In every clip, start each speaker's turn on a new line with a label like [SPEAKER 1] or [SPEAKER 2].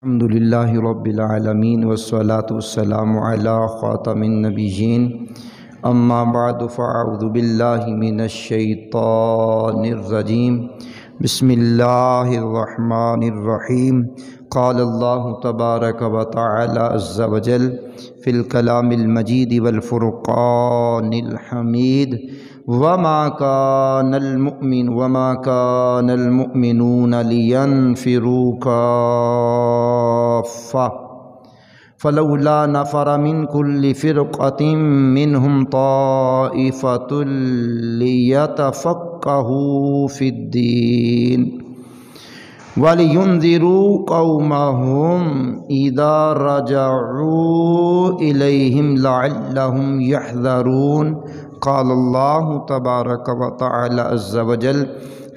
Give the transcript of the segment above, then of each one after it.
[SPEAKER 1] الحمدللہ رب العالمین والصلاة والسلام علی خاتم النبیین اما بعد فاعوذ باللہ من الشیطان الرجیم بسم اللہ الرحمن الرحیم قال اللہ تبارک و تعالی عز وجل فی الکلام المجید والفرقان الحمید وما كان المؤمنون لينفروا كافة فلولا نفر من كل فرقة منهم طائفة ليتفقهوا في الدين وَلِيُنذِرُوا قَوْمَهُمْ إِذَا رَجَعُوا إِلَيْهِمْ لَعَلَّهُمْ يَحْذَرُونَ قال اللہ تبارک و تعالی عز وجل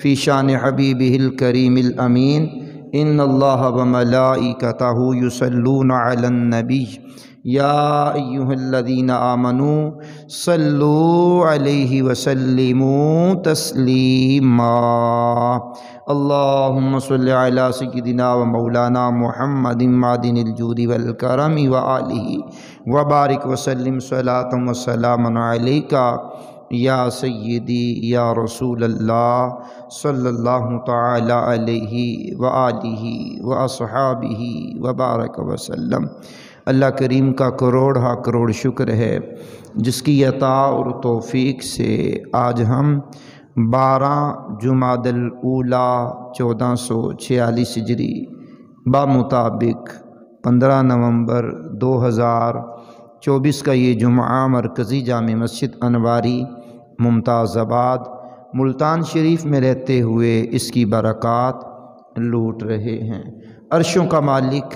[SPEAKER 1] فی شان حبیبہ الکریم الامین ان اللہ وملائکتہ یصلون علی النبی یا ایہا الذین آمنوا صلوا علیہ وسلموا تسلیما اللہم صل علی سیدنا و مولانا محمد معدن الجود والکرم وآلہ وبارک وسلم صلاۃ و سلام علیکہ یا سیدی یا رسول اللہ صلی اللہ تعالی علیہ وآلہ واصحابہ وبارک وسلم۔ اللہ کریم کا کروڑ شکر ہے جس کی عطا اور توفیق سے آج ہم 12 جمادی الاولیٰ 1446 ہجری بمطابق 15 نومبر 2024 کا یہ جمعہ مرکزی جامع مسجد انواری ممتاز آباد ملتان شریف میں رہتے ہوئے اس کی برکات لوٹ رہے ہیں۔ عرشوں کا مالک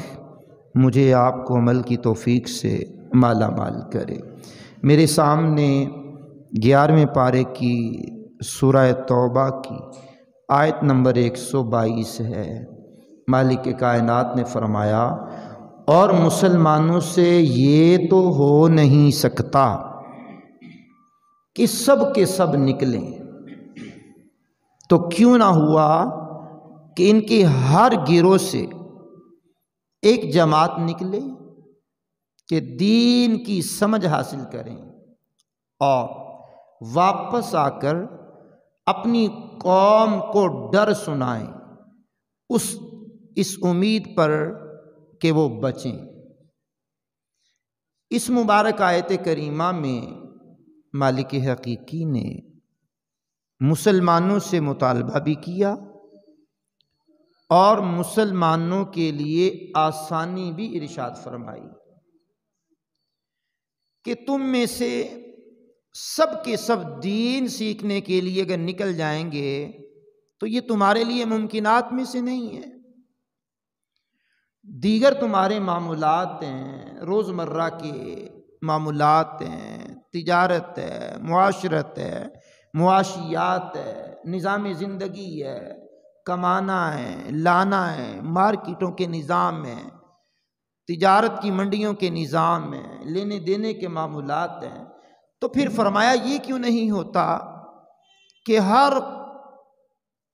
[SPEAKER 1] مجھے آپ کو عمل کی توفیق سے مالا مال کرے۔ میرے سامنے 11ویں پارے کی سورہ توبہ کی آیت نمبر 122 ہے۔ مالک کائنات نے فرمایا اور مسلمانوں سے یہ تو ہو نہیں سکتا کہ سب کے سب نکلیں، تو کیوں نہ ہوا کہ ان کی ہر گروہ سے ایک جماعت نکلے کہ دین کی سمجھ حاصل کریں اور واپس آ کر اپنی قوم کو ڈر سنائیں اس امید پر کہ وہ بچیں۔ اس مبارک آیت کریمہ میں مالک حقیقی نے مسلمانوں سے مطالبہ بھی کیا اور مسلمانوں کے لیے آسانی بھی ارشاد فرمائی کہ تم میں سے سب کے سب دین سیکھنے کے لیے اگر نکل جائیں گے تو یہ تمہارے لیے ممکنات میں سے نہیں ہے۔ دیگر تمہارے معاملات ہیں، روزمرہ کے معاملات ہیں، تجارت ہے، معاشرت ہے، معاشیات ہے، نظام زندگی ہے، کمانا ہے، لانا ہے، مارکیٹوں کے نظام ہیں، تجارت کی منڈیوں کے نظام ہیں، لینے دینے کے معاملات ہیں۔ تو پھر فرمایا یہ کیوں نہیں ہوتا کہ ہر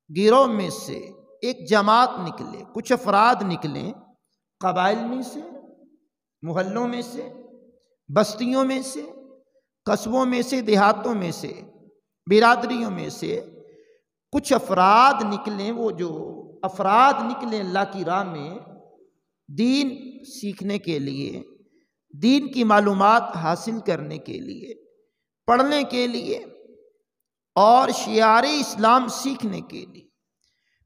[SPEAKER 1] گروہ میں سے ایک جماعت نکلے، کچھ افراد نکلیں، قبائل میں سے، محلوں میں سے، بستیوں میں سے، قصبوں میں سے، دیہاتوں میں سے، برادریوں میں سے کچھ افراد نکلیں۔ وہ جو افراد نکلیں اللہ کی راہ میں دین سیکھنے کے لیے، دین کی معلومات حاصل کرنے کے لیے، پڑھنے کے لیے اور شعار اسلام سیکھنے کے لیے،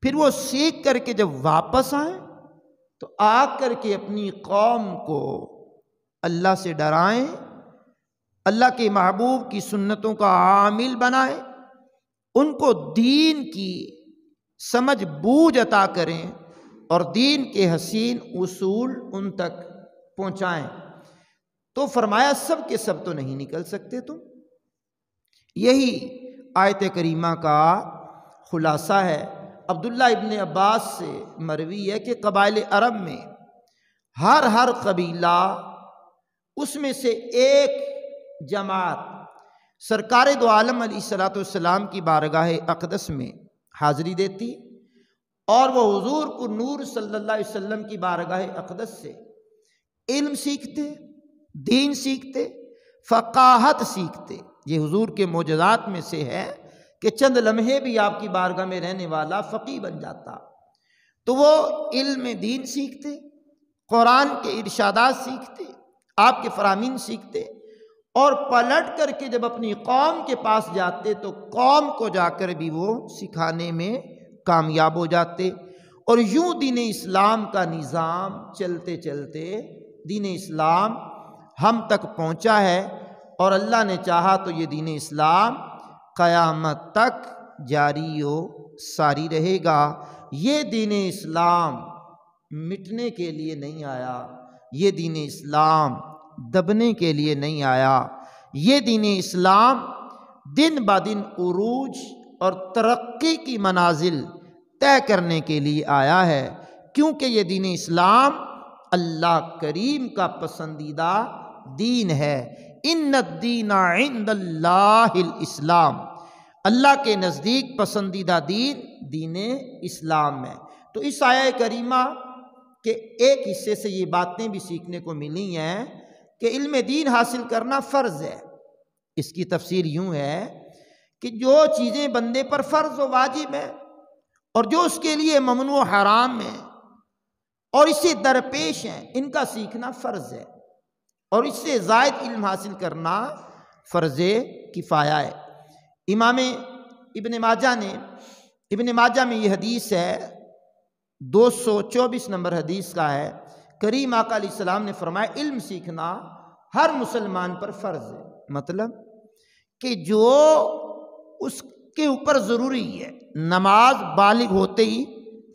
[SPEAKER 1] پھر وہ سیکھ کر کے جب واپس آئیں تو آ کر کے اپنی قوم کو اللہ سے ڈرائیں، اللہ کے محبوب کی سنتوں کا عامل بنائیں، ان کو دین کی سمجھ بوجھ عطا کریں اور دین کے حسین اصول ان تک پہنچائیں۔ تو فرمایا سب کے سب تو نہیں نکل سکتے تم۔ یہی آیت کریمہ کا خلاصہ ہے۔ عبداللہ ابن عباس سے مروی ہے کہ قبائل عرب میں ہر قبیلہ اس میں سے ایک جماعت سرکار دو عالم علیہ الصلوۃ والسلام کی بارگاہ اقدس میں حاضری دیتی اور وہ حضور کو نور صلی اللہ علیہ وسلم کی بارگاہ اقدس سے علم سیکھتے، دین سیکھتے، فقاہت سیکھتے۔ یہ حضور کے معجزات میں سے ہے کہ چند لمحے بھی آپ کی بارگاہ میں رہنے والا فقیہ بن جاتا۔ تو وہ علم دین سیکھتے، قرآن کے ارشادات سیکھتے، آپ کے فرامین سیکھتے، اور پلٹ کر کے جب اپنی قوم کے پاس جاتے تو قوم کو جا کر بھی وہ سکھانے میں کامیاب ہو جاتے۔ اور یوں دین اسلام کا نظام چلتے چلتے دین اسلام ہم تک پہنچا ہے، اور اللہ نے چاہا تو یہ دین اسلام قیامت تک جاری و ساری رہے گا۔ یہ دین اسلام مٹنے کے لیے نہیں آیا، یہ دین اسلام دبنے کے لیے نہیں آیا، یہ دین اسلام دن بدن عروج اور ترقی کی منازل طے کرنے کے لیے آیا ہے، کیونکہ یہ دین اسلام اللہ کریم کا پسندیدہ دین ہے۔ ان الدین عند اللہ الاسلام، اللہ کے نزدیک پسندیدہ دین دین اسلام ہے۔ تو اس آیہ کریمہ کے ایک حصے سے یہ باتیں بھی سیکھنے کو ملی ہیں کہ علم دین حاصل کرنا فرض ہے۔ اس کی تفسیر یوں ہے کہ جو چیزیں بندے پر فرض و واجب ہے اور جو اس کے لیے ممنوع و حرام ہے اور اس سے درپیش ہیں، ان کا سیکھنا فرض ہے، اور اس سے زائد علم حاصل کرنا فرض کفایہ ہے۔ امام ابن ماجہ میں یہ حدیث ہے، 224 نمبر حدیث کا ہے، کریم آقا علیہ السلام نے فرمایا علم سیکھنا ہر مسلمان پر فرض ہے۔ مطلب کہ جو اس کے اوپر ضروری ہے، نماز بالغ ہوتے ہی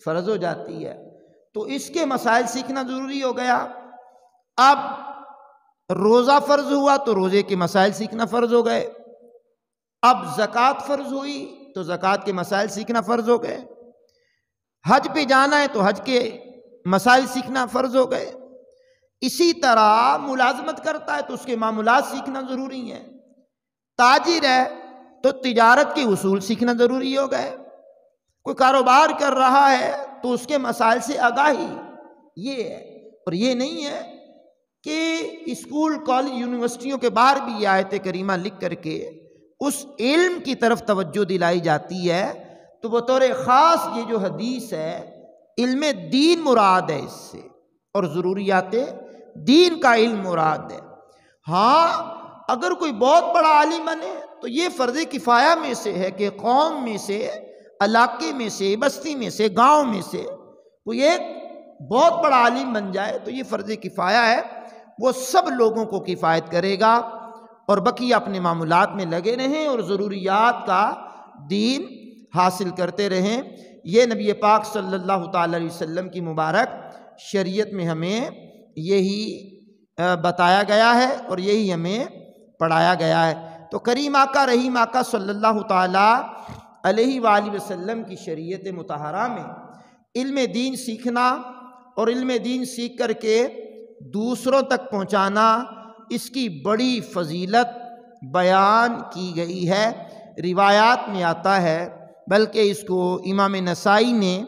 [SPEAKER 1] فرض ہو جاتی ہے، تو اس کے مسائل سیکھنا ضروری ہو گیا۔ اب روزہ فرض ہوا تو روزے کے مسائل سیکھنا فرض ہو گئے، اب زکوٰۃ فرض ہوئی تو زکوٰۃ کے مسائل سیکھنا فرض ہو گئے، حج پہ جانا ہے تو حج کے مسائل سیکھنا فرض ہو گئے۔ اسی طرح ملازمت کرتا ہے تو اس کے معاملات سیکھنا ضروری ہیں، تاجر ہے تو تجارت کے اصول سیکھنا ضروری ہو گئے، کوئی کاروبار کر رہا ہے تو اس کے مسائل سے آگاہی یہ ہے۔ اور یہ نہیں ہے کہ اسکول کالج یونیورسٹیوں کے باہر بھی یہ آیت کریمہ لکھ کر کے اس علم کی طرف توجہ دلائی جاتی ہے، تو بطور خاص یہ جو حدیث ہے علم دین مراد ہے اس سے، اور ضروریات دین کا علم مراد ہے۔ ہاں اگر کوئی بہت بڑا عالم بنے تو یہ فرض کفایہ میں سے ہے کہ قوم میں سے، علاقے میں سے، بستی میں سے، گاؤں میں سے کوئی ایک بہت بڑا عالم بن جائے تو یہ فرض کفایہ ہے، وہ سب لوگوں کو کفایت کرے گا، اور بقیہ اپنے معاملات میں لگے رہیں اور ضروریات کا دین حاصل کرتے رہیں۔ یہ نبی پاک صلی اللہ تعالی علیہ وسلم کی مبارک شریعت میں ہمیں یہی بتایا گیا ہے اور یہی ہمیں پڑھایا گیا ہے۔ تو کریم آقا رحیم آقا صلی اللہ تعالی علیہ وآلہ وسلم کی شریعت مطہرہ میں علم دین سیکھنا اور علم دین سیکھ کر کے دوسروں تک پہنچانا، اس کی بڑی فضیلت بیان کی گئی ہے، روایات میں آتا ہے، بلکہ اس کو امام نسائی نے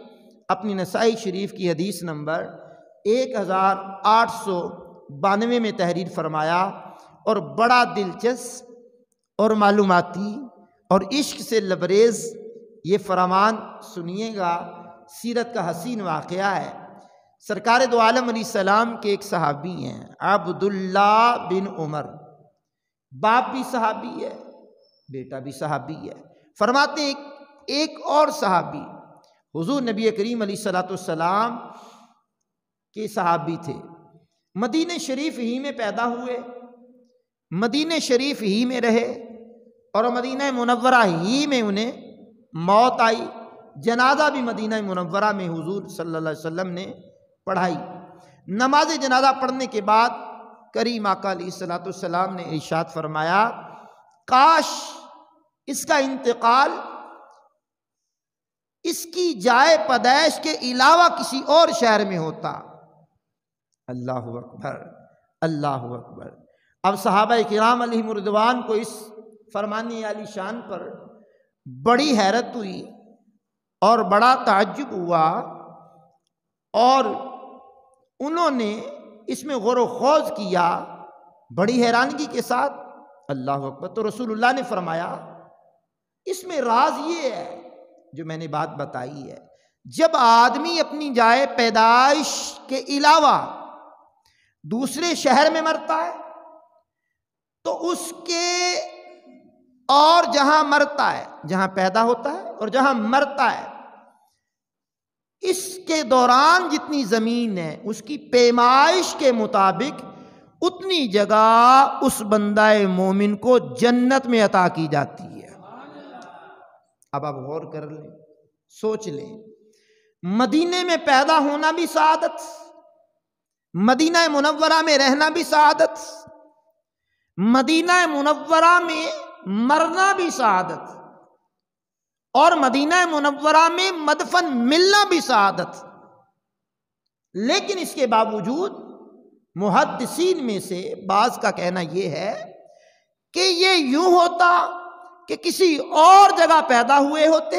[SPEAKER 1] اپنی نسائی شریف کی حدیث نمبر 1892 میں تحریر فرمایا، اور بڑا دلچسپ اور معلوماتی اور عشق سے لبریز یہ فرمان سنیے گا، سیرت کا حسین واقعہ ہے۔ سرکار دو عالم علیہ السلام کے ایک صحابی ہیں عبداللہ بن عمر، باپ بھی صحابی ہے، بیٹا بھی صحابی ہے۔ فرماتے ہیں ایک اور صحابی حضور نبی کریم علیہ السلام کے صحابی تھے، مدینہ شریف ہی میں پیدا ہوئے، مدینہ شریف ہی میں رہے، اور مدینہ منورہ ہی میں انہیں موت آئی، جنازہ بھی مدینہ منورہ میں حضور صلی اللہ علیہ وسلم نے پڑھائی۔ نماز جنازہ پڑھنے کے بعد کریم آقا علیہ السلام نے ارشاد فرمایا، کاش اس کا انتقال اس کی جائے پیدائش کے علاوہ کسی اور شہر میں ہوتا۔ اللہ اکبر، اللہ اکبر۔ اب صحابہ کرام علیہم رضوان کو اس فرمان عالی شان پر بڑی حیرت ہوئی اور بڑا تعجب ہوا، اور انہوں نے اس میں غور و خوض کیا بڑی حیرانگی کے ساتھ۔ اللہ اکبر! تو رسول اللہ نے فرمایا اس میں راز یہ ہے جو میں نے بات بتائی ہے، جب آدمی اپنی جائے پیدائش کے علاوہ دوسرے شہر میں مرتا ہے تو اس کے اور جہاں مرتا ہے، جہاں پیدا ہوتا ہے اور جہاں مرتا ہے، اس کے دوران جتنی زمین ہے اس کی پیمائش کے مطابق اتنی جگہ اس بندہ مومن کو جنت میں عطا کی جاتی ہے۔ اب آپ غور کر لیں، سوچ لیں، مدینے میں پیدا ہونا بھی سعادت، مدینہ منورہ میں رہنا بھی سعادت، مدینہ منورہ میں مرنا بھی سعادت، اور مدینہ منورہ میں مدفن ملنا بھی سعادت۔ لیکن اس کے باوجود محدثین میں سے بعض کا کہنا یہ ہے کہ یہ یوں ہوتا کہ کسی اور جگہ پیدا ہوئے ہوتے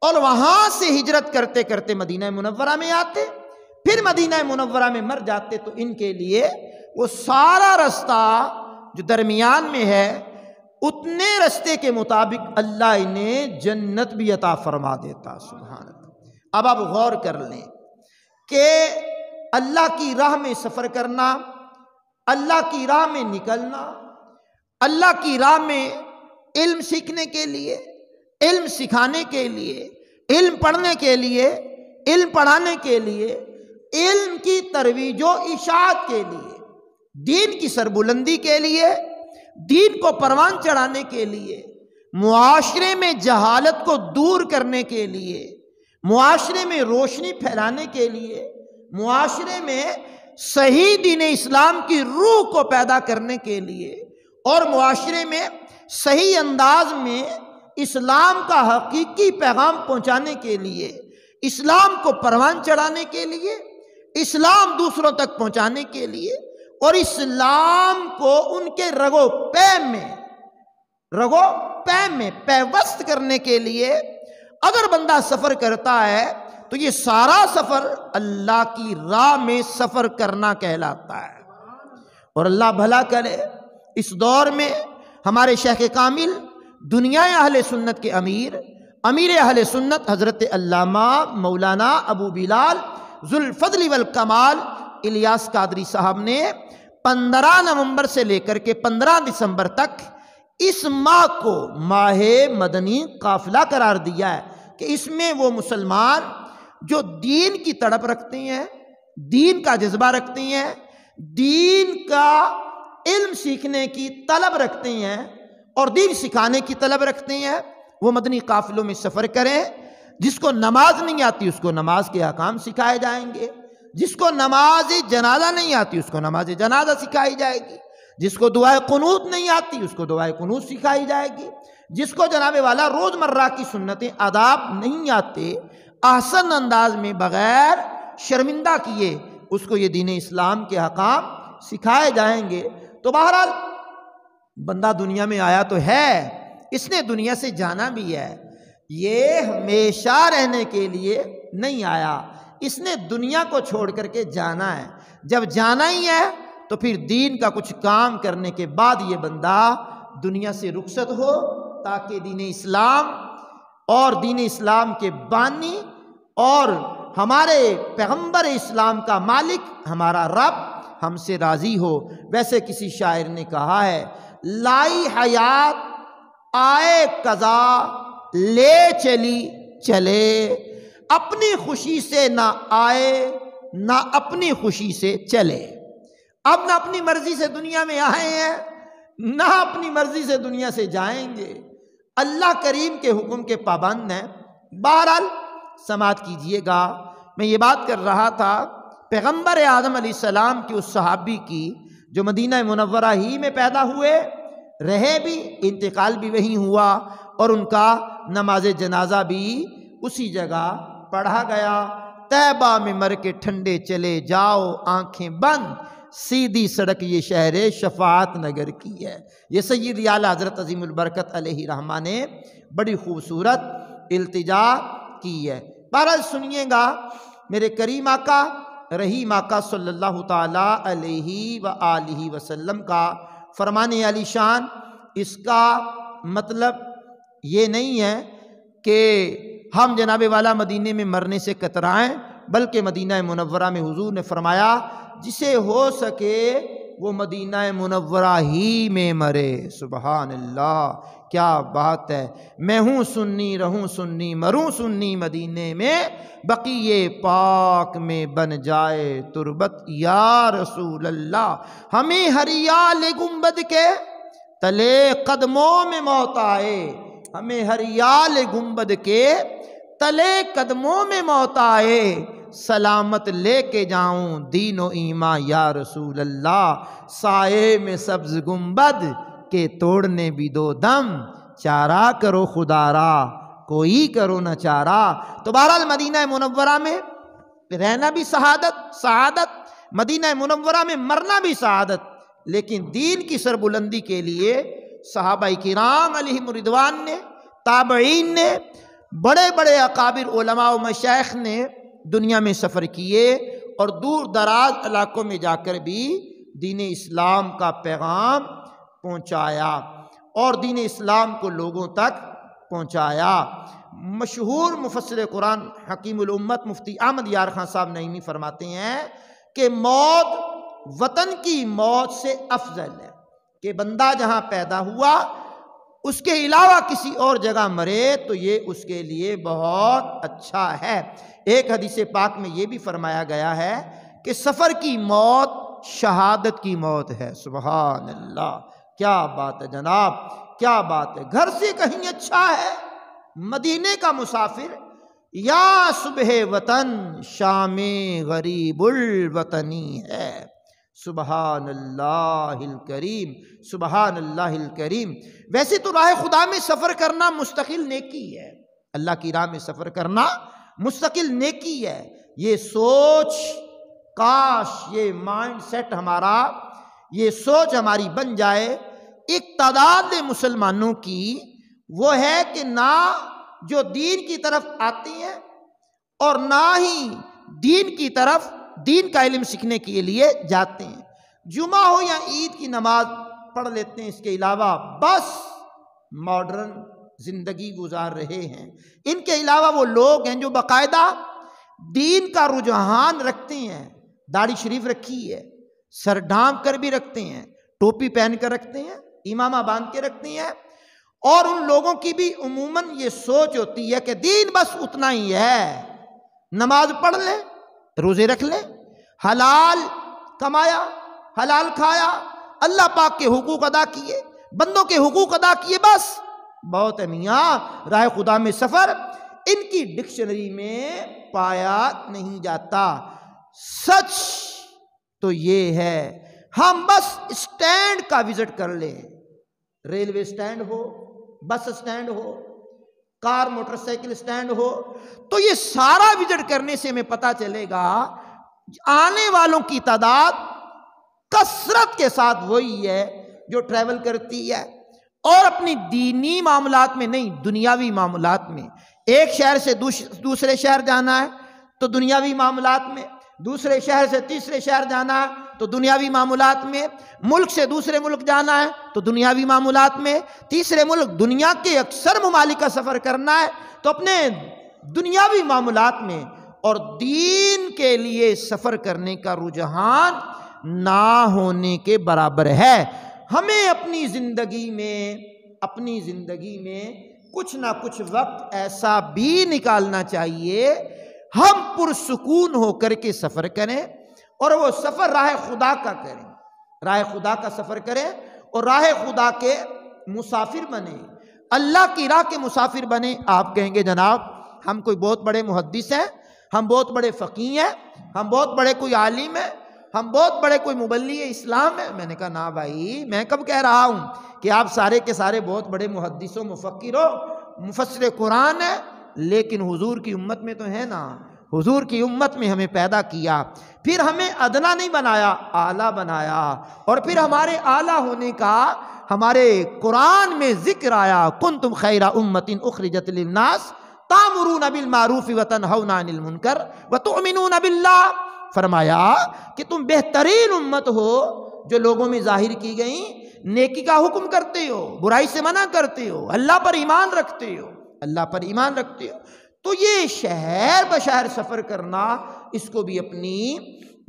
[SPEAKER 1] اور وہاں سے ہجرت کرتے کرتے مدینہ منورہ میں آتے، پھر مدینہ منورہ میں مر جاتے، تو ان کے لیے وہ سارا رستہ جو درمیان میں ہے اتنے رستے کے مطابق اللہ انہیں جنت بھی عطا فرما دیتا۔ سبحان اللہ! اب آپ غور کر لیں کہ اللہ کی راہ میں سفر کرنا، اللہ کی راہ میں نکلنا، اللہ کی راہ میں علم سیکھنے کے لیے، علم سکھانے کے لیے، علم پڑھنے کے لیے، علم پڑھانے کے لیے، علم کی ترویج و اشاعت کے لیے، دین کی سربلندی کے لیے، دین کو پروان چڑھانے کے لیے، معاشرے میں جہالت کو دور کرنے کے لیے، معاشرے میں روشنی پھیلانے کے لیے، معاشرے میں صحیح دین اسلام کی روح کو پیدا کرنے کے لیے، اور معاشرے میں صحیح انداز میں اسلام کا حقیقی پیغام پہنچانے کے لیے، اسلام کو پروان چڑھانے کے لیے، اسلام دوسروں تک پہنچانے کے لیے، اور اسلام کو ان کے رگو پے میں پیوست کرنے کے لیے اگر بندہ سفر کرتا ہے تو یہ سارا سفر اللہ کی راہ میں سفر کرنا کہلاتا ہے۔ اور اللہ بھلا کرے، اس دور میں ہمارے شیخ کامل، دنیا اہل سنت کے امیر اہل سنت حضرت علامہ مولانا ابو بلال ذوالفضل والکمال الیاس قادری صاحب نے 15 نومبر سے لے کر کے 15 دسمبر تک اس ماہ کو ماہ مدنی قافلہ قرار دیا ہے کہ اس میں وہ مسلمان جو دین کی تڑپ رکھتے ہیں، دین کا جذبہ رکھتے ہیں، دین کا علم سیکھنے کی طلب رکھتے ہیں اور دین سکھانے کی طلب رکھتے ہیں، وہ مدنی قافلوں میں سفر کریں۔ جس کو نماز نہیں آتی اس کو نماز کے احکام سکھائے جائیں گے، جس کو نماز جنازہ نہیں آتی اس کو نماز جنازہ سکھائی جائے گی، جس کو دعائے قنوت نہیں آتی اس کو دعائے قنوت سکھائی جائے گی، جس کو جناب والا روز مرہ کی سنتیں آداب نہیں آتے، احسن انداز میں بغیر شرمندہ کیے اس کو یہ دین اسلام کے احکام سکھائے جائیں گے۔ تو بہرحال بندہ دنیا میں آیا تو ہے، اس نے دنیا سے جانا بھی ہے، یہ ہمیشہ رہنے کے لیے نہیں آیا، اس نے دنیا کو چھوڑ کر کے جانا ہے۔ جب جانا ہی ہے تو پھر دین کا کچھ کام کرنے کے بعد یہ بندہ دنیا سے رخصت ہو، تاکہ دین اسلام اور دین اسلام کے بانی اور ہمارے پیغمبر اسلام کا مالک ہمارا رب ہم سے راضی ہو۔ ویسے کسی شاعر نے کہا ہے، لائی حیات آئے قضا لے چلی چلے، اپنی خوشی سے نہ آئے نہ اپنی خوشی سے چلے۔ اب نہ اپنی مرضی سے دنیا میں آئے ہیں نہ اپنی مرضی سے دنیا سے جائیں گے، اللہ کریم کے حکم کے پابند ہیں۔ بہرحال سماعت کیجئے گا، میں یہ بات کر رہا تھا پیغمبر اعظم علیہ السلام کی اس صحابی کی جو مدینہ منورہ ہی میں پیدا ہوئے، رہے بھی، انتقال بھی وہیں ہوا، اور ان کا نماز جنازہ بھی اسی جگہ پڑھا گیا۔ طیبہ میں مر کے ٹھنڈے چلے جاؤ آنکھیں بند، سیدھی سڑک یہ شہر شفاعت نگر کی ہے۔ یہ سید اعلیٰ حضرت عظیم البرکت علیہ رحمہ نے بڑی خوبصورت التجا کی ہے۔ بہرحال سنیے گا میرے کریم آقا رحیم آقا صلی اللہ تعالیٰ علیہ وآلہ وسلم کا فرمان عالی شان۔ اس کا مطلب یہ نہیں ہے کہ ہم جناب والا مدینے میں مرنے سے کترائیں، بلکہ مدینہ منورہ میں حضور نے فرمایا جسے ہو سکے وہ مدینہ منورہ ہی میں مرے۔ سبحان اللہ، کیا بات ہے۔ میں ہوں سنی رہوں سنی مروں سنی مدینے میں، بقیے پاک میں بن جائے تربت یا رسول اللہ۔ ہمیں ہریال گنبد کے تلے قدموں میں موت آئے، ہمیں ہریال گنبد کے تلے قدموں میں موت آئے، سلامت لے کے جاؤں دین و ایمان یا رسول اللہ۔ سائے میں سبز گنبد کے توڑنے بھی دو دم، چارہ کرو خدا را کوئی کرو نہ چارہ۔ تو بہرحال مدینہ منورہ میں رہنا بھی سعادت، مدینہ منورہ میں مرنا بھی سعادت، لیکن دین کی سربلندی کے لیے صحابہ کرام علیہم رضوان نے، تابعین نے، بڑے بڑے اکابر علماء و مشائخ نے دنیا میں سفر کیے اور دور دراز علاقوں میں جا کر بھی دین اسلام کا پیغام پہنچایا اور دین اسلام کو لوگوں تک پہنچایا۔ مشہور مفسر قرآن حکیم الامت مفتی احمد یار خان صاحب نعیمی فرماتے ہیں کہ موت وطن کی موت سے افضل ہے، کہ بندہ جہاں پیدا ہوا اس کے علاوہ کسی اور جگہ مرے تو یہ اس کے لیے بہت اچھا ہے۔ ایک حدیث پاک میں یہ بھی فرمایا گیا ہے کہ سفر کی موت شہادت کی موت ہے۔ سبحان اللہ، کیا بات ہے جناب، کیا بات ہے۔ گھر سے کہیں اچھا ہے مدینے کا مسافر، یا صبح وطن شام غریب الوطنی ہے۔ سبحان اللہ الکریم، سبحان اللہ الکریم۔ ویسے تو راہ خدا میں سفر کرنا مستقل نیکی ہے، اللہ کی راہ میں سفر کرنا مستقل نیکی ہے۔ یہ سوچ، کاش یہ مائنڈ سیٹ ہمارا، یہ سوچ ہماری بن جائے۔ ایک تعداد مسلمانوں کی وہ ہے کہ نہ جو دین کی طرف آتے ہیں اور نہ ہی دین کی طرف دین کا علم سیکھنے کے لیے جاتے ہیں۔ جمعہ ہو یا عید کی نماز پڑھ لیتے ہیں، اس کے علاوہ بس ماڈرن زندگی گزار رہے ہیں۔ ان کے علاوہ وہ لوگ ہیں جو باقاعدہ دین کا رجحان رکھتے ہیں، داڑھی شریف رکھی ہے، سر ڈھانپ کر بھی رکھتے ہیں، ٹوپی پہن کر رکھتے ہیں، امامہ باندھ کے رکھتے ہیں، اور ان لوگوں کی بھی عموماً یہ سوچ ہوتی ہے کہ دین بس اتنا ہی ہے، نماز پڑھ لیں، روزے رکھ لیں، حلال کمایا، حلال کھایا، اللہ پاک کے حقوق ادا کیے، بندوں کے حقوق ادا کیے، بس بہت ہے میاں۔ راہ خدا میں سفر ان کی ڈکشنری میں پایا نہیں جاتا۔ سچ تو یہ ہے ہم بس اسٹینڈ کا وزٹ کر لیں، ریلوے اسٹینڈ ہو، بس اسٹینڈ ہو، کار موٹر سائیکل اسٹینڈ ہو، تو یہ سارا وزٹ کرنے سے ہمیں پتہ چلے گا آنے والوں کی تعداد کثرت کے ساتھ وہی ہے جو ٹریول کرتی ہے، اور اپنی دینی معاملات میں نہیں، دنیاوی معاملات میں۔ ایک شہر سے دوسرے شہر جانا ہے تو دنیاوی معاملات میں، دوسرے شہر سے تیسرے شہر جانا ہے تو دنیاوی معاملات میں، ملک سے دوسرے ملک جانا ہے تو دنیاوی معاملات میں، تیسرے ملک دنیا کے اکثر ممالک کا سفر کرنا ہے تو اپنے دنیاوی معاملات میں، اور دین کے لیے سفر کرنے کا رجحان نہ ہونے کے برابر ہے۔ ہمیں اپنی زندگی میں کچھ نہ کچھ وقت ایسا بھی نکالنا چاہیے ہم پرسکون ہو کر کے سفر کریں، اور وہ سفر راہ خدا کا کریں، راہ خدا کا سفر کریں اور راہ خدا کے مسافر بنیں، اللہ کی راہ کے مسافر بنیں۔ آپ کہیں گے جناب ہم کوئی بہت بڑے محدث ہیں، ہم بہت بڑے فقیہ ہیں، ہم بہت بڑے کوئی عالم ہیں، ہم بہت بڑے کوئی مبلغ اسلام ہیں۔ میں نے کہا نا بھائی، میں کب کہہ رہا ہوں کہ آپ سارے کے سارے بہت بڑے محدث و مفکر ہو، مفسر قرآن ہے، لیکن حضور کی امت میں تو ہے نا، حضور کی امت میں ہمیں پیدا کیا، پھر ہمیں ادنا نہیں بنایا، اعلیٰ بنایا، اور پھر ہمارے اعلیٰ ہونے کا ہمارے قرآن میں ذکر آیا، کنتم خیر امت اخرجت للناس تَأْمُرُونَ بِالْمَعْرُوفِ وَتَنْهَوْنَ عَنِ الْمُنْكَرِ وَتُؤْمِنُونَ بِاللَّهِ، فرمایا کہ تم بہترین امت ہو جو لوگوں میں ظاہر کی گئیں نیکی کا حکم کرتے ہو، برائی سے منع کرتے ہو، اللہ پر ایمان رکھتے ہو، اللہ پر ایمان رکھتے ہو۔ تو یہ شہر بشہر سفر کرنا، اس کو بھی اپنی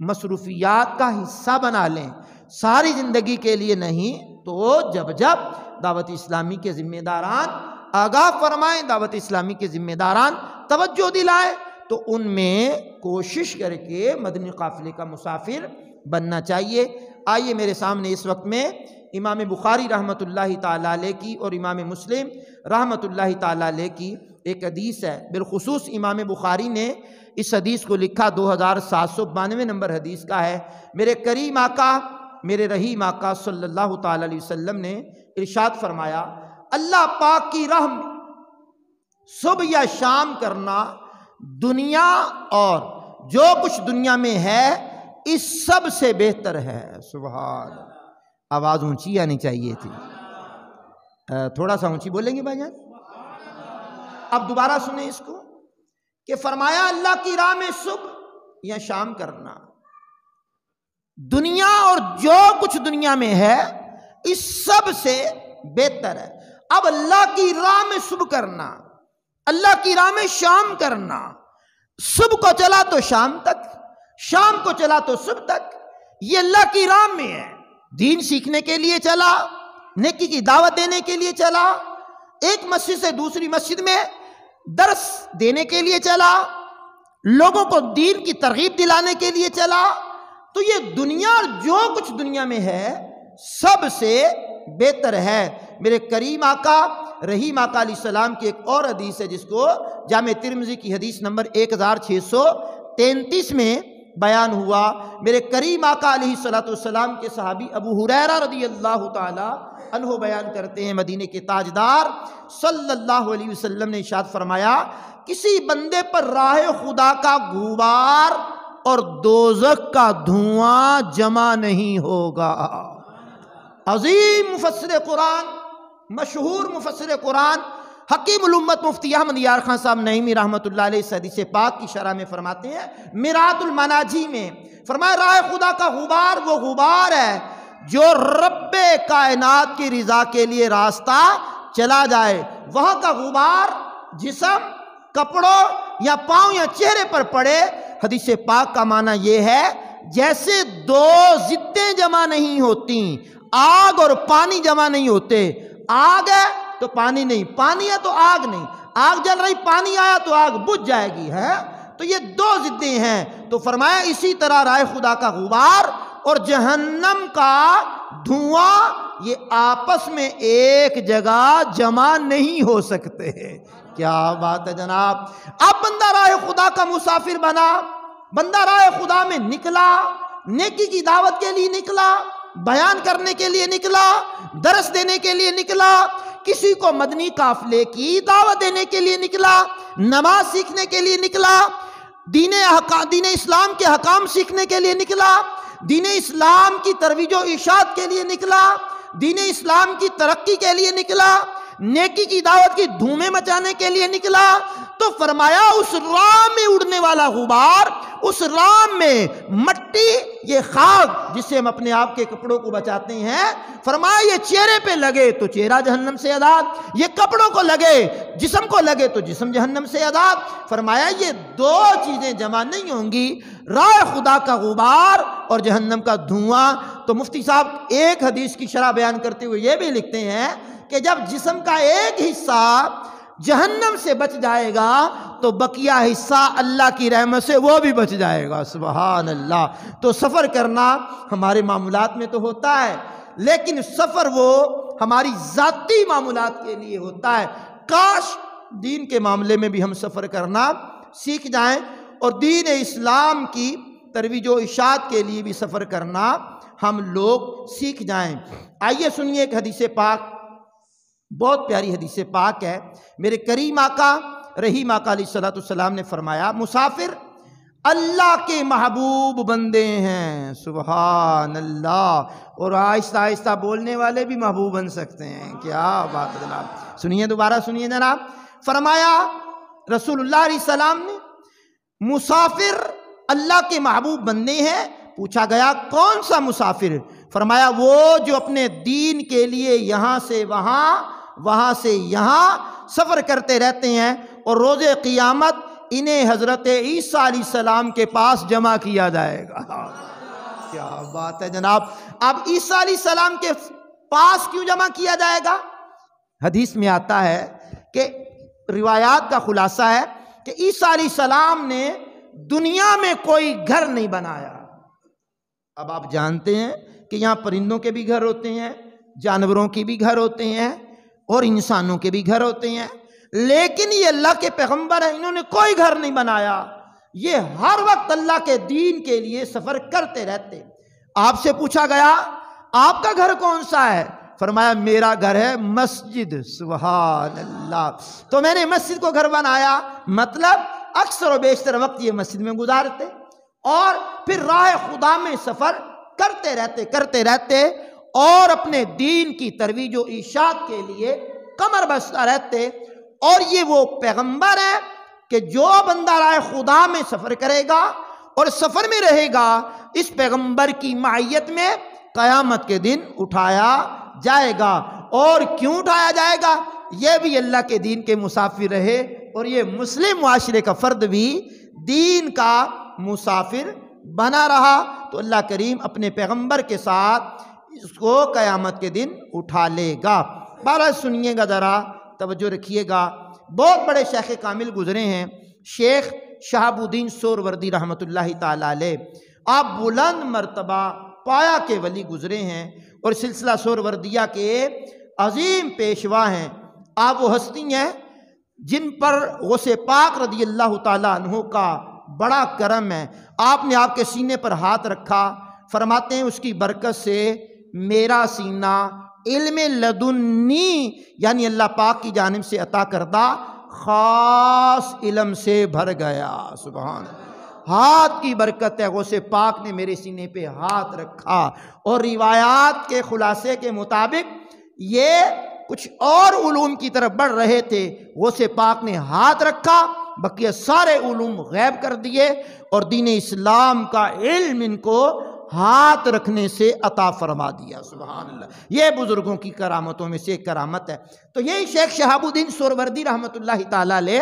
[SPEAKER 1] مصروفیات کا حصہ بنا لیں، ساری زندگی کے لیے نہیں تو جب جب دعوت اسلامی کے ذمہ داران آگاہ فرمائیں، دعوت اسلامی کے ذمہ داران توجہ دلائیں، تو ان میں کوشش کر کے مدنی قافلے کا مسافر بننا چاہیے۔ آئیے میرے سامنے اس وقت میں امام بخاری رحمۃ اللہ تعالیٰ علیہ کی اور امام مسلم رحمۃ اللہ تعالیٰ علیہ کی ایک حدیث ہے، بالخصوص امام بخاری نے اس حدیث کو لکھا 2792 نمبر حدیث کا ہے۔ میرے کریم آقا، میرے رحیم آقا صلی اللہ تعالیٰ علیہ وسلم نے ارشاد فرمایا، اللہ پاک کی راہ میں صبح یا شام کرنا دنیا اور جو کچھ دنیا میں ہے اس سب سے بہتر ہے۔ سبحان، آواز اونچی آنی چاہیے تھی، تھوڑا سا اونچی بولیں گے بھائی جان؟ اب دوبارہ سنیں اس کو کہ فرمایا اللہ کی راہ میں صبح یا شام کرنا دنیا اور جو کچھ دنیا میں ہے اس سب سے بہتر ہے۔ اب اللہ کی راہ میں صبح کرنا، اللہ کی راہ میں شام کرنا، صبح کو چلا تو شام تک، شام کو چلا تو صبح تک، یہ اللہ کی راہ میں ہے۔ دین سیکھنے کے لیے چلا، نیکی کی دعوت دینے کے لیے چلا، ایک مسجد سے دوسری مسجد میں درس دینے کے لیے چلا، لوگوں کو دین کی ترغیب دلانے کے لیے چلا، تو یہ دنیا اور جو کچھ دنیا میں ہے سب سے بہتر ہے۔ میرے کریم آقا رحیم آقا علیہ السلام کی ایک اور حدیث ہے جس کو جامع ترمذی کی حدیث نمبر 1633 میں بیان ہوا۔ میرے کریم آقا علیہ السلام کے صحابی ابو ہریرہ رضی اللہ تعالی عنہ بیان کرتے ہیں، مدینے کے تاجدار صلی اللہ علیہ وسلم نے ارشاد فرمایا، کسی بندے پر راہ خدا کا غبار اور دوزخ کا دھواں جمع نہیں ہوگا۔ عظیم مفسر قرآن، مشہور مفسر قرآن، حکیم الامت مفتی احمد یار خان صاحب نعیمی رحمۃ اللہ علیہ اس حدیث پاک کی شرح میں فرماتے ہیں، میرات المناجی میں فرمایا، راہ خدا کا غبار وہ غبار ہے جو رب کائنات کی رضا کے لیے راستہ چلا جائے۔ وہاں کا غبار جسم، کپڑوں یا پاؤں یا چہرے پر پڑے، حدیث پاک کا معنی یہ ہے جیسے دو ضدیں جمع نہیں ہوتی، آگ اور پانی جمع نہیں ہوتے، آگ ہے تو پانی نہیں، پانی ہے تو آگ نہیں، آگ جل رہی پانی آیا تو آگ بجھ جائے گی، ہے تو یہ دو ضدیں ہیں۔ تو فرمایا اسی طرح راہ خدا کا غبار اور جہنم کا دھواں یہ آپس میں ایک جگہ جمع نہیں ہو سکتے۔ کیا بات ہے جناب! اب بندہ راہ خدا کا مسافر بنا، بندہ راہ خدا میں نکلا، نیکی کی دعوت کے لیے نکلا، بیان کرنے کے لیے نکلا، درس دینے کے لیے نکلا، کسی کو مدنی قافلے کی دعوت دینے کے لیے نکلا، نماز سیکھنے کے لیے نکلا، دین اسلام کے حکام سیکھنے کے لیے نکلا، دین اسلام کی ترویج و ارشاد کے لیے نکلا، دین اسلام کی ترقی کے لیے نکلا، نیکی کی دعوت کی دھومیں مچانے کے لیے نکلا، تو فرمایا اس راہ میں اڑنے والا غبار، اس راہ میں مٹی، یہ خاک جس سے ہم اپنے آپ کے کپڑوں کو بچاتے ہیں، فرمایا یہ چہرے پہ لگے تو چہرہ جہنم سے آزاد، یہ کپڑوں کو لگے، جسم کو لگے تو جسم جہنم سے آزاد۔ فرمایا یہ دو چیزیں جمع نہیں ہوں گی، راہ خدا کا غبار اور جہنم کا دھواں۔ تو مفتی صاحب ایک حدیث کی شرح بیان کرتے ہوئے یہ بھی لکھتے ہیں کہ جب جسم کا ایک حصہ جہنم سے بچ جائے گا تو بقیہ حصہ اللہ کی رحمت سے وہ بھی بچ جائے گا۔ سبحان اللہ! تو سفر کرنا ہمارے معاملات میں تو ہوتا ہے، لیکن سفر وہ ہماری ذاتی معاملات کے لیے ہوتا ہے۔ کاش دین کے معاملے میں بھی ہم سفر کرنا سیکھ جائیں اور دین اسلام کی ترویج و ارشاد کے لیے بھی سفر کرنا ہم لوگ سیکھ جائیں۔ آئیے سنیے ایک حدیث پاک، بہت پیاری حدیث پاک ہے۔ میرے کریم آقا رحیم آقا علیہ السلام نے فرمایا، مسافر اللہ کے محبوب بندے ہیں۔ سبحان اللہ! اور آہستہ آہستہ بولنے والے بھی محبوب بن سکتے ہیں۔ کیا بات ہے جناب! سنیے، دوبارہ سنیے جناب۔ فرمایا رسول اللہ علیہ السلام نے مسافر اللہ کے محبوب بندے ہیں. پوچھا گیا کون سا مسافر؟ فرمایا وہ جو اپنے دین کے لیے یہاں سے وہاں وہاں سے یہاں سفر کرتے رہتے ہیں اور روز قیامت انہیں حضرت عیسیٰ علیہ السلام کے پاس جمع کیا جائے گا. کیا بات ہے جناب. اب عیسیٰ علیہ السلام کے پاس کیوں جمع کیا جائے گا؟ حدیث میں آتا ہے کہ روایات کا خلاصہ ہے کہ عیسیٰ علیہ السلام نے دنیا میں کوئی گھر نہیں بنایا. اب آپ جانتے ہیں کہ یہاں پرندوں کے بھی گھر ہوتے ہیں، جانوروں کے بھی گھر ہوتے ہیں اور انسانوں کے بھی گھر ہوتے ہیں، لیکن یہ اللہ کے پیغمبر ہیں، انہوں نے کوئی گھر نہیں بنایا. یہ ہر وقت اللہ کے دین کے لیے سفر کرتے رہتے. آپ سے پوچھا گیا آپ کا گھر کون سا ہے؟ فرمایا میرا گھر ہے مسجد. سبحان اللہ. تو میں نے مسجد کو گھر بنایا، مطلب اکثر و بیشتر وقت یہ مسجد میں گزارتے اور پھر راہ خدا میں سفر کرتے رہتے اور اپنے دین کی ترویج و ارشاد کے لیے کمر بستہ رہتے. اور یہ وہ پیغمبر ہے کہ جو بندہ راہ خدا میں سفر کرے گا اور سفر میں رہے گا، اس پیغمبر کی معیت میں قیامت کے دن اٹھایا جائے گا. اور کیوں اٹھایا جائے گا؟ یہ بھی اللہ کے دین کے مسافر رہے اور یہ مسلم معاشرے کا فرد بھی دین کا مسافر بنا رہا، تو اللہ کریم اپنے پیغمبر کے ساتھ اس کو قیامت کے دن اٹھا لے گا. بارہ سنیے گا، ذرا توجہ رکھیے گا. بہت بڑے شیخ کامل گزرے ہیں، شیخ شہاب الدین سہروردی رحمۃ اللہ تعالی علیہ. آپ بلند مرتبہ پایا کے ولی گزرے ہیں اور سلسلہ سہروردیہ کے عظیم پیشوا ہیں. آپ وہ ہستی ہیں جن پر غوث پاک رضی اللہ تعالیٰ عنہ کا بڑا کرم ہے. آپ نے آپ کے سینے پر ہاتھ رکھا، فرماتے ہیں اس کی برکت سے میرا سینہ علم لدنی یعنی اللہ پاک کی جانب سے عطا کردہ خاص علم سے بھر گیا. سبحان اللہ. ہاتھ کی برکت ہے، غوث پاک نے میرے سینے پہ ہاتھ رکھا. اور روایات کے خلاصے کے مطابق یہ کچھ اور علوم کی طرف بڑھ رہے تھے، غوث پاک نے ہاتھ رکھا، بقیہ سارے علوم غیب کر دیے اور دین اسلام کا علم ان کو ہاتھ رکھنے سے عطا فرما دیا. سبحان اللہ. یہ بزرگوں کی کرامتوں میں سے ایک کرامت ہے. تو یہی شیخ شہاب الدین سہروردی رحمۃ اللہ تعالی علیہ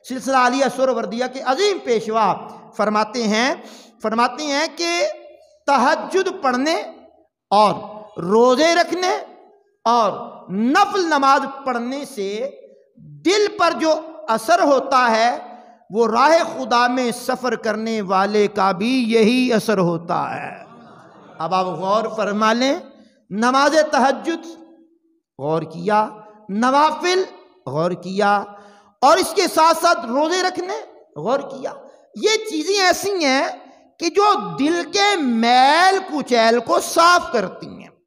[SPEAKER 1] سلسلہ عالیہ سہروردیہ کے عظیم پیشوا فرماتے ہیں کہ تہجد پڑھنے اور روزے رکھنے اور نفل نماز پڑھنے سے دل پر جو اثر ہوتا ہے وہ راہ خدا میں سفر کرنے والے کا بھی یہی اثر ہوتا ہے. اب آپ غور فرما لیں، نماز تہجد غور کیا، نوافل غور کیا اور اس کے ساتھ ساتھ روزے رکھنے غور کیا. یہ چیزیں ایسی ہیں کہ جو دل کے میل کچیل کو صاف کرتی ہیں.